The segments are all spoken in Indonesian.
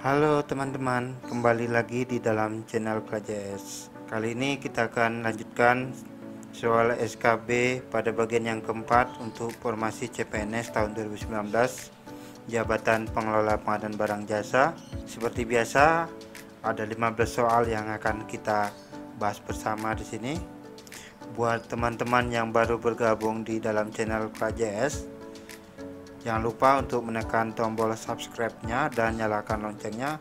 Halo teman-teman, kembali lagi di dalam channel KJS. Kali ini kita akan lanjutkan soal SKB pada bagian yang keempat untuk formasi CPNS tahun 2019, Jabatan Pengelola Pengadaan Barang Jasa. Seperti biasa, ada 15 soal yang akan kita bahas bersama di sini. Buat teman-teman yang baru bergabung di dalam channel KJS, jangan lupa untuk menekan tombol subscribe-nya dan nyalakan loncengnya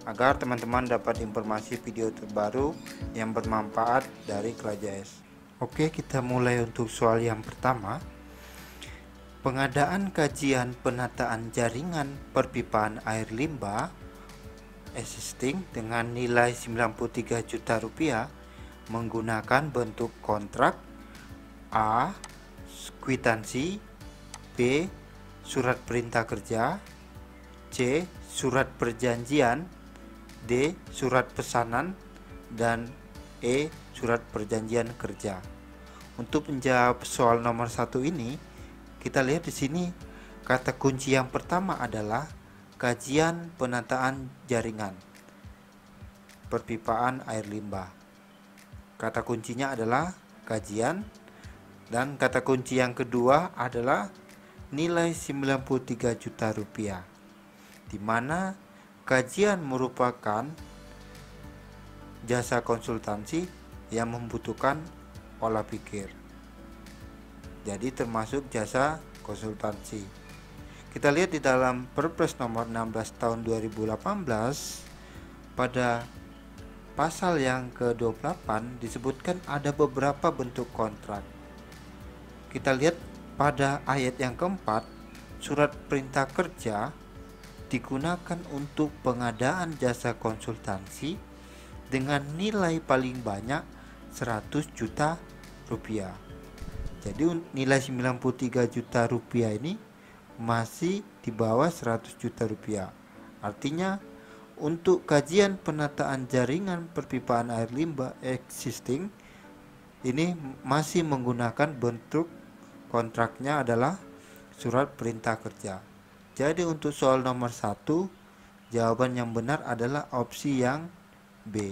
agar teman-teman dapat informasi video terbaru yang bermanfaat dari KJS. Oke, kita mulai untuk soal yang pertama. Pengadaan kajian penataan jaringan perpipaan air limbah existing dengan nilai 93 juta rupiah menggunakan bentuk kontrak A. Kwitansi, B. Surat perintah kerja, C. Surat perjanjian, D. Surat pesanan, dan E. Surat perjanjian kerja. Untuk menjawab soal nomor 1 ini, kita lihat di sini kata kunci yang pertama adalah kajian penataan jaringan perpipaan air limbah. Kata kuncinya adalah kajian, dan kata kunci yang kedua adalah nilai 93 juta rupiah, di mana kajian merupakan jasa konsultansi yang membutuhkan olah pikir, jadi termasuk jasa konsultansi. Kita lihat di dalam Perpres nomor 16 tahun 2018 pada pasal yang ke-28 disebutkan ada beberapa bentuk kontrak. Kita lihat pada ayat yang keempat, surat perintah kerja digunakan untuk pengadaan jasa konsultansi dengan nilai paling banyak 100 juta rupiah. Jadi nilai 93 juta rupiah ini masih di bawah 100 juta rupiah. Artinya untuk kajian penataan jaringan perpipaan air limbah existing ini masih menggunakan bentuk kontraknya adalah surat perintah kerja. Jadi untuk soal nomor 1, jawaban yang benar adalah opsi yang B.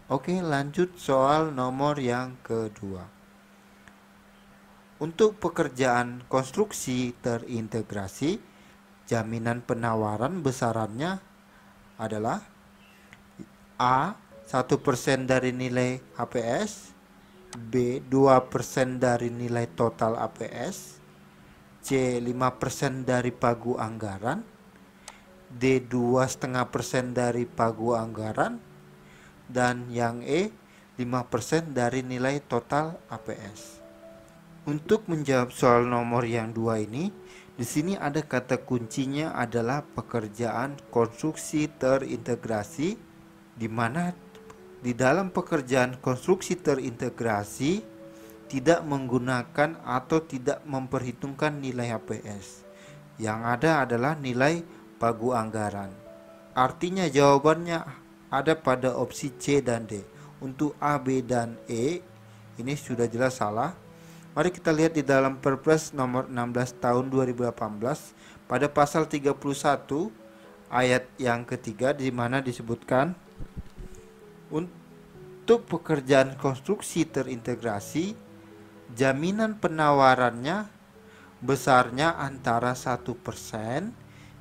Oke, lanjut soal nomor yang kedua. Untuk pekerjaan konstruksi terintegrasi, jaminan penawaran besarannya adalah A. 1% dari nilai HPS, B. 2% dari nilai total APS, C. 5% dari pagu anggaran, D. 2,5% dari pagu anggaran, dan yang E. 5% dari nilai total APS. Untuk menjawab soal nomor yang 2 ini, di sini ada kata kuncinya adalah pekerjaan konstruksi terintegrasi, di mana di dalam pekerjaan konstruksi terintegrasi tidak menggunakan atau tidak memperhitungkan nilai HPS. Yang ada adalah nilai pagu anggaran. Artinya jawabannya ada pada opsi C dan D. Untuk A, B, dan E ini sudah jelas salah. Mari kita lihat di dalam Perpres nomor 16 tahun 2018 pada pasal 31 ayat yang ketiga, di mana disebutkan untuk pekerjaan konstruksi terintegrasi, jaminan penawarannya besarnya antara 1%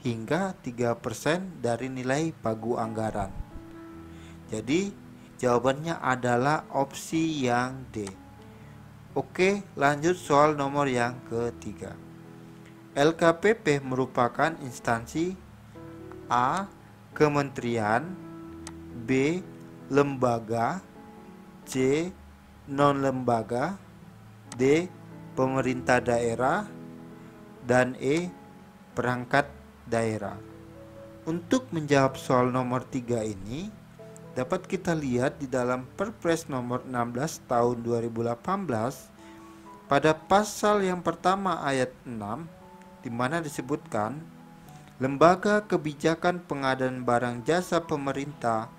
hingga 3% dari nilai pagu anggaran. Jadi jawabannya adalah opsi yang D. Oke, lanjut soal nomor yang ketiga. LKPP merupakan instansi A. Kementerian, B. Lembaga, C. Non-lembaga, D. Pemerintah daerah, dan E. Perangkat daerah. Untuk menjawab soal nomor 3 ini, dapat kita lihat di dalam Perpres nomor 16 tahun 2018 pada pasal yang pertama ayat 6, di mana disebutkan lembaga kebijakan pengadaan barang jasa pemerintah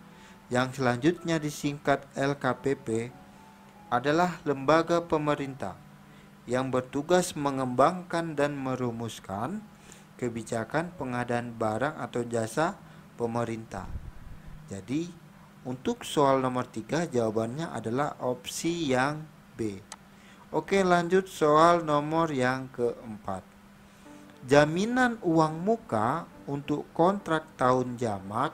yang selanjutnya disingkat LKPP adalah lembaga pemerintah yang bertugas mengembangkan dan merumuskan kebijakan pengadaan barang atau jasa pemerintah. Jadi untuk soal nomor 3 jawabannya adalah opsi yang B. Oke, lanjut soal nomor yang keempat. Jaminan uang muka untuk kontrak tahun jamak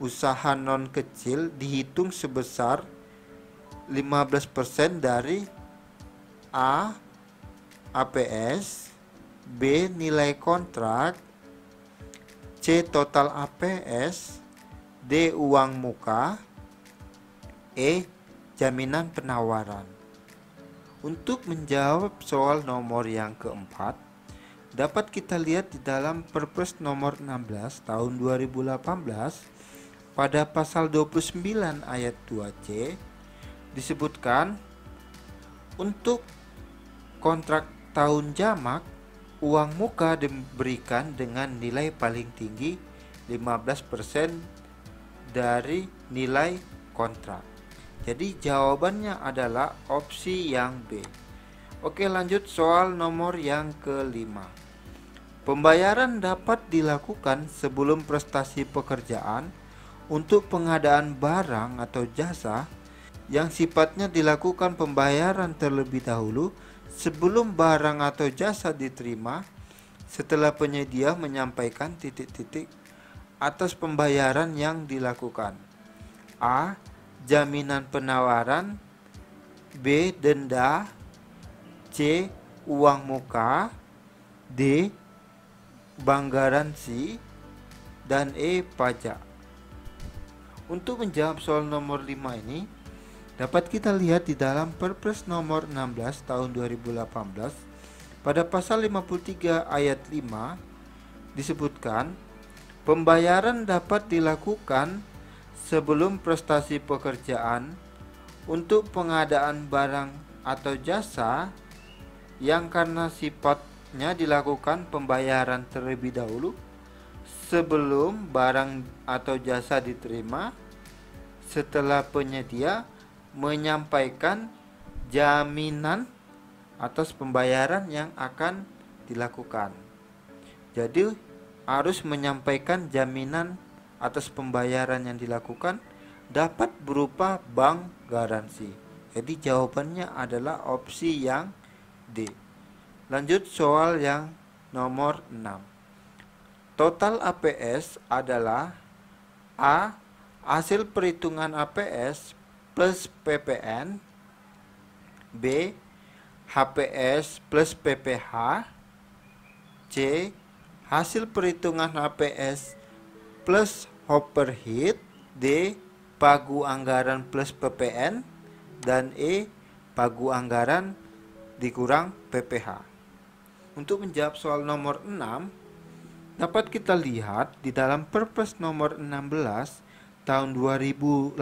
usaha non kecil dihitung sebesar 15% dari A. APS, B. Nilai kontrak, C. Total APS, D. Uang muka, E. Jaminan penawaran. Untuk menjawab soal nomor yang keempat, dapat kita lihat di dalam Perpres nomor 16 tahun 2018 pada pasal 29 ayat 2C disebutkan untuk kontrak tahun jamak uang muka diberikan dengan nilai paling tinggi 15% dari nilai kontrak. Jadi jawabannya adalah opsi yang B. Oke, lanjut soal nomor yang kelima. Pembayaran dapat dilakukan sebelum prestasi pekerjaan untuk pengadaan barang atau jasa yang sifatnya dilakukan pembayaran terlebih dahulu sebelum barang atau jasa diterima setelah penyedia menyampaikan titik-titik atas pembayaran yang dilakukan. A. Jaminan penawaran, B. Denda, C. Uang muka, D. Bank garansi, dan E. Pajak. Untuk menjawab soal nomor 5 ini, dapat kita lihat di dalam Perpres nomor 16 tahun 2018 pada pasal 53 ayat 5 disebutkan pembayaran dapat dilakukan sebelum prestasi pekerjaan untuk pengadaan barang atau jasa yang karena sifatnya dilakukan pembayaran terlebih dahulu sebelum barang atau jasa diterima setelah penyedia menyampaikan jaminan atas pembayaran yang akan dilakukan. Jadi harus menyampaikan jaminan atas pembayaran yang dilakukan dapat berupa bank garansi. Jadi jawabannya adalah opsi yang D. Lanjut soal yang nomor 6. Total APS adalah A. Hasil perhitungan APS plus PPN, B. HPS plus PPH, C. Hasil perhitungan HPS plus overhead, D. Pagu anggaran plus PPN, dan E. Pagu anggaran dikurang PPH. Untuk menjawab soal nomor 6, dapat kita lihat di dalam Perpres nomor 16 tahun 2018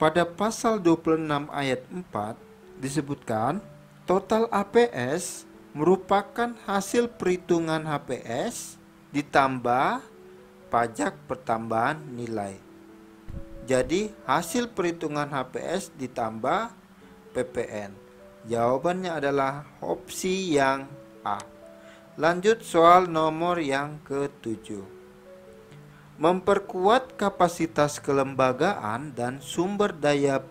pada pasal 26 ayat 4 disebutkan total APS merupakan hasil perhitungan HPS ditambah pajak pertambahan nilai. Jadi hasil perhitungan HPS ditambah PPN. Jawabannya adalah opsi yang A. Lanjut soal nomor yang ke-7. Memperkuat kapasitas kelembagaan dan sumber daya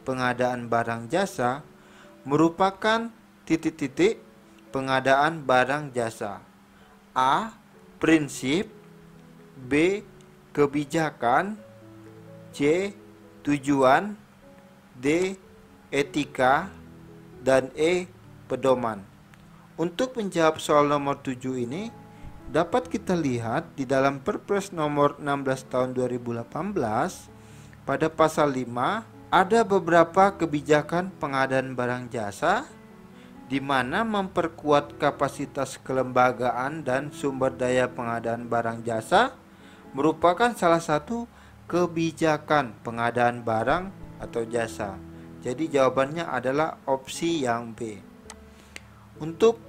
pengadaan barang jasa merupakan titik-titik pengadaan barang jasa. A. Prinsip, B. Kebijakan, C. Tujuan, D. Etika, dan E. Pedoman. Untuk menjawab soal nomor 7 ini, dapat kita lihat di dalam Perpres nomor 16 tahun 2018 pada pasal 5 ada beberapa kebijakan pengadaan barang jasa di mana memperkuat kapasitas kelembagaan dan sumber daya pengadaan barang jasa merupakan salah satu kebijakan pengadaan barang atau jasa. Jadi jawabannya adalah opsi yang B. Untuk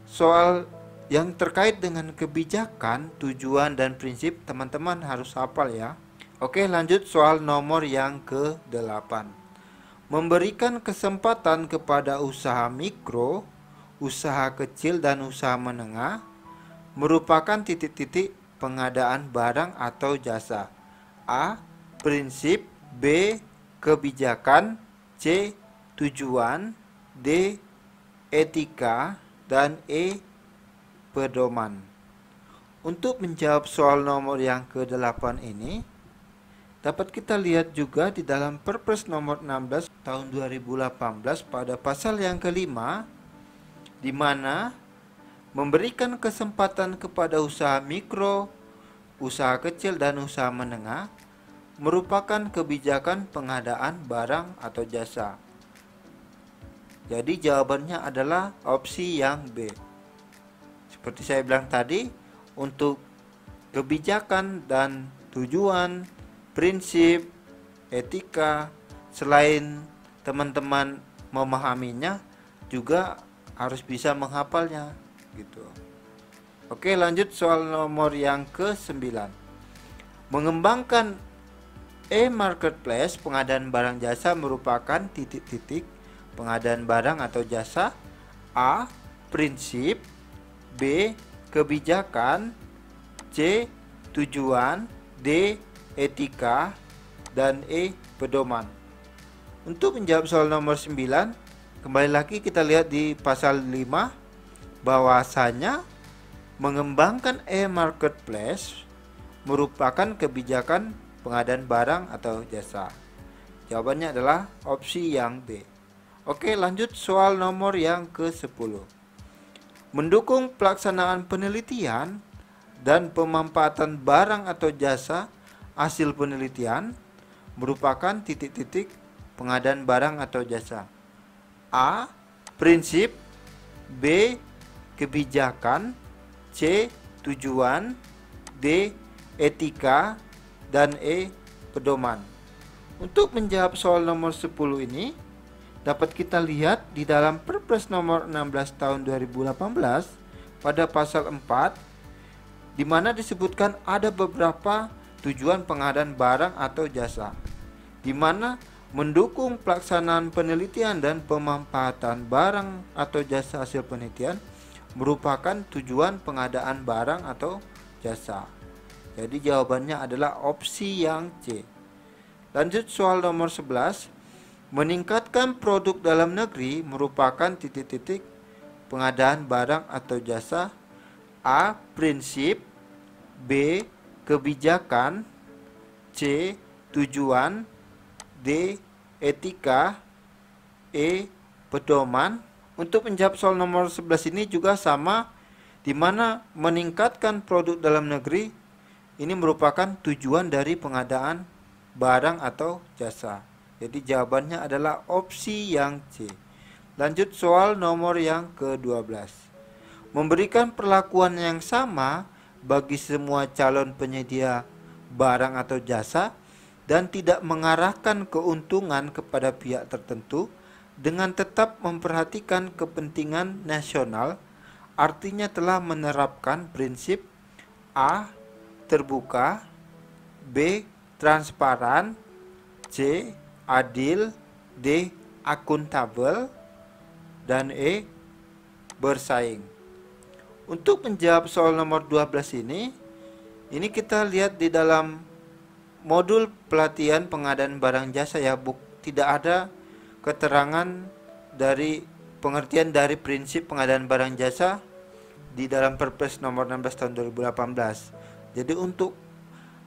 soal yang terkait dengan kebijakan, tujuan, dan prinsip, teman-teman harus hafal ya. Oke, lanjut soal nomor yang ke-8. Memberikan kesempatan kepada usaha mikro, usaha kecil, dan usaha menengah merupakan titik-titik pengadaan barang atau jasa. A. Prinsip. B. Kebijakan. C. Tujuan. D. Etika. Dan E. Pedoman. Untuk menjawab soal nomor yang ke-8 ini, dapat kita lihat juga di dalam Perpres nomor 16 tahun 2018 pada pasal yang kelima, di mana memberikan kesempatan kepada usaha mikro, usaha kecil dan usaha menengah merupakan kebijakan pengadaan barang atau jasa. Jadi jawabannya adalah opsi yang B. Seperti saya bilang tadi, untuk kebijakan dan tujuan, prinsip, etika, selain teman-teman memahaminya, juga harus bisa menghafalnya gitu. Oke, lanjut soal nomor yang ke-9. Mengembangkan e-marketplace pengadaan barang jasa merupakan titik-titik pengadaan barang atau jasa. A. Prinsip. B. Kebijakan. C. Tujuan. D. Etika. Dan E. Pedoman. Untuk menjawab soal nomor 9, kembali lagi kita lihat di pasal 5 bahwasanya mengembangkan e-marketplace merupakan kebijakan pengadaan barang atau jasa. Jawabannya adalah opsi yang B. Oke, lanjut soal nomor yang ke-10. Mendukung pelaksanaan penelitian dan pemanfaatan barang atau jasa hasil penelitian merupakan titik-titik pengadaan barang atau jasa. A. Prinsip. B. Kebijakan. C. Tujuan. D. Etika. Dan E. Pedoman. Untuk menjawab soal nomor 10 ini, dapat kita lihat di dalam Perpres nomor 16 tahun 2018 pada pasal 4, di mana disebutkan ada beberapa tujuan pengadaan barang atau jasa, di mana mendukung pelaksanaan penelitian dan pemanfaatan barang atau jasa hasil penelitian merupakan tujuan pengadaan barang atau jasa. Jadi jawabannya adalah opsi yang C. Lanjut soal nomor 11. Meningkatkan produk dalam negeri merupakan titik-titik pengadaan barang atau jasa. A. Prinsip. B. Kebijakan. C. Tujuan. D. Etika. E. Pedoman. Untuk menjawab soal nomor 11 ini juga sama, di mana meningkatkan produk dalam negeri ini merupakan tujuan dari pengadaan barang atau jasa. Jadi jawabannya adalah opsi yang C. Lanjut soal nomor yang ke-12. Memberikan perlakuan yang sama bagi semua calon penyedia barang atau jasa dan tidak mengarahkan keuntungan kepada pihak tertentu dengan tetap memperhatikan kepentingan nasional, artinya telah menerapkan prinsip A. Terbuka. B. Transparan. C. Adil. D. Akuntabel. Dan E. Bersaing. Untuk menjawab soal nomor 12 ini kita lihat di dalam modul pelatihan pengadaan barang jasa ya, tidak ada keterangan dari pengertian dari prinsip pengadaan barang jasa di dalam Perpres nomor 16 tahun 2018. Jadi untuk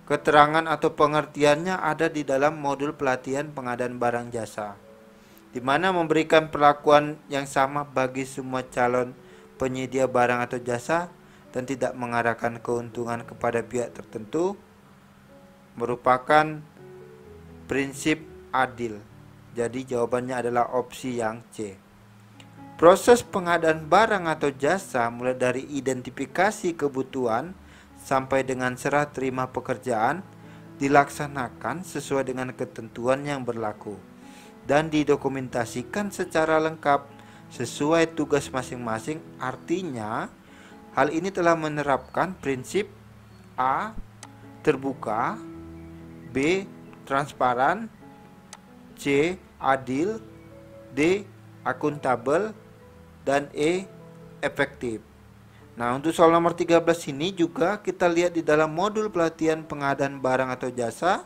keterangan atau pengertiannya ada di dalam modul pelatihan pengadaan barang jasa, di mana memberikan perlakuan yang sama bagi semua calon penyedia barang atau jasa dan tidak mengarahkan keuntungan kepada pihak tertentu merupakan prinsip adil. Jadi jawabannya adalah opsi yang C. Proses pengadaan barang atau jasa mulai dari identifikasi kebutuhan sampai dengan serah terima pekerjaan dilaksanakan sesuai dengan ketentuan yang berlaku dan didokumentasikan secara lengkap sesuai tugas masing-masing. Artinya, hal ini telah menerapkan prinsip A. Terbuka. B. Transparan. C. Adil. D. Akuntabel. Dan E. Efektif. Nah, untuk soal nomor 13 ini juga kita lihat di dalam modul pelatihan pengadaan barang atau jasa.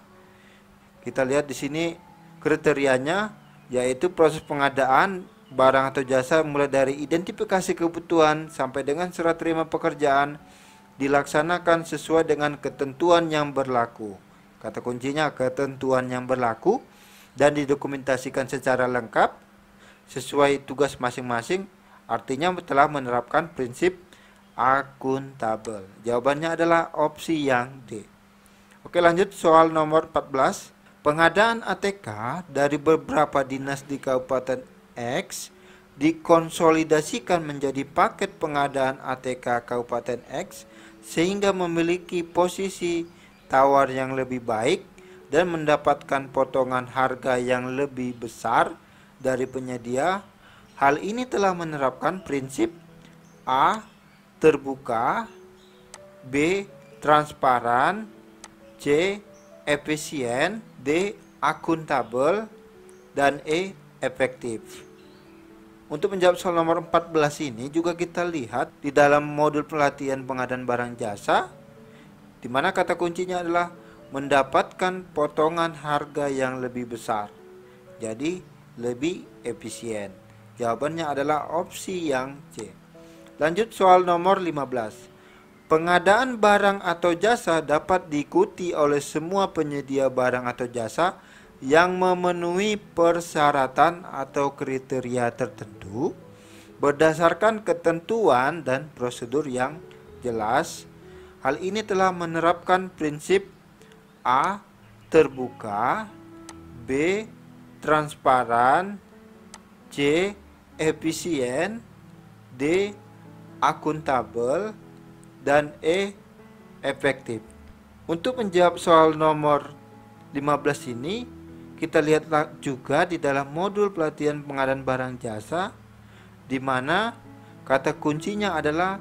Kita lihat di sini kriterianya, yaitu proses pengadaan barang atau jasa mulai dari identifikasi kebutuhan sampai dengan serah terima pekerjaan dilaksanakan sesuai dengan ketentuan yang berlaku. Kata kuncinya ketentuan yang berlaku, dan didokumentasikan secara lengkap sesuai tugas masing-masing, artinya telah menerapkan prinsip akuntabel. Jawabannya adalah opsi yang D. Oke, lanjut soal nomor 14. Pengadaan ATK dari beberapa dinas di Kabupaten X dikonsolidasikan menjadi paket pengadaan ATK Kabupaten X sehingga memiliki posisi tawar yang lebih baik dan mendapatkan potongan harga yang lebih besar dari penyedia. Hal ini telah menerapkan prinsip A. terbuka, B. transparan, C. efisien, D. akuntabel, dan E. efektif. Untuk menjawab soal nomor 14 ini juga kita lihat di dalam modul pelatihan pengadaan barang jasa, di mana kata kuncinya adalah mendapatkan potongan harga yang lebih besar. Jadi lebih efisien. Jawabannya adalah opsi yang C. Lanjut soal nomor 15. Pengadaan barang atau jasa dapat diikuti oleh semua penyedia barang atau jasa yang memenuhi persyaratan atau kriteria tertentu berdasarkan ketentuan dan prosedur yang jelas. Hal ini telah menerapkan prinsip A. terbuka, B. transparan, C. efisien, D. akuntabel, dan E. efektif. Untuk menjawab soal nomor 15 ini, kita lihat juga di dalam modul pelatihan pengadaan barang jasa, di mana kata kuncinya adalah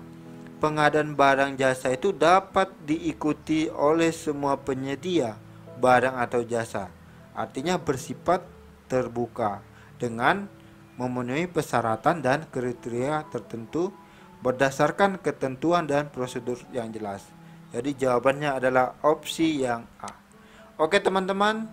pengadaan barang jasa itu dapat diikuti oleh semua penyedia barang atau jasa. Artinya bersifat terbuka dengan memenuhi persyaratan dan kriteria tertentu berdasarkan ketentuan dan prosedur yang jelas. Jadi jawabannya adalah opsi yang A. Oke teman-teman,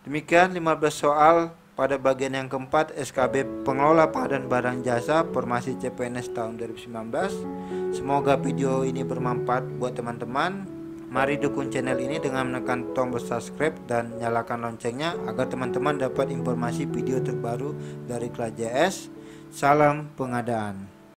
demikian 15 soal pada bagian yang keempat SKB Pengelola Pengadaan Barang Jasa Formasi CPNS tahun 2019. Semoga video ini bermanfaat buat teman-teman. Mari dukung channel ini dengan menekan tombol subscribe dan nyalakan loncengnya agar teman-teman dapat informasi video terbaru dari kelas JS. Salam pengadaan.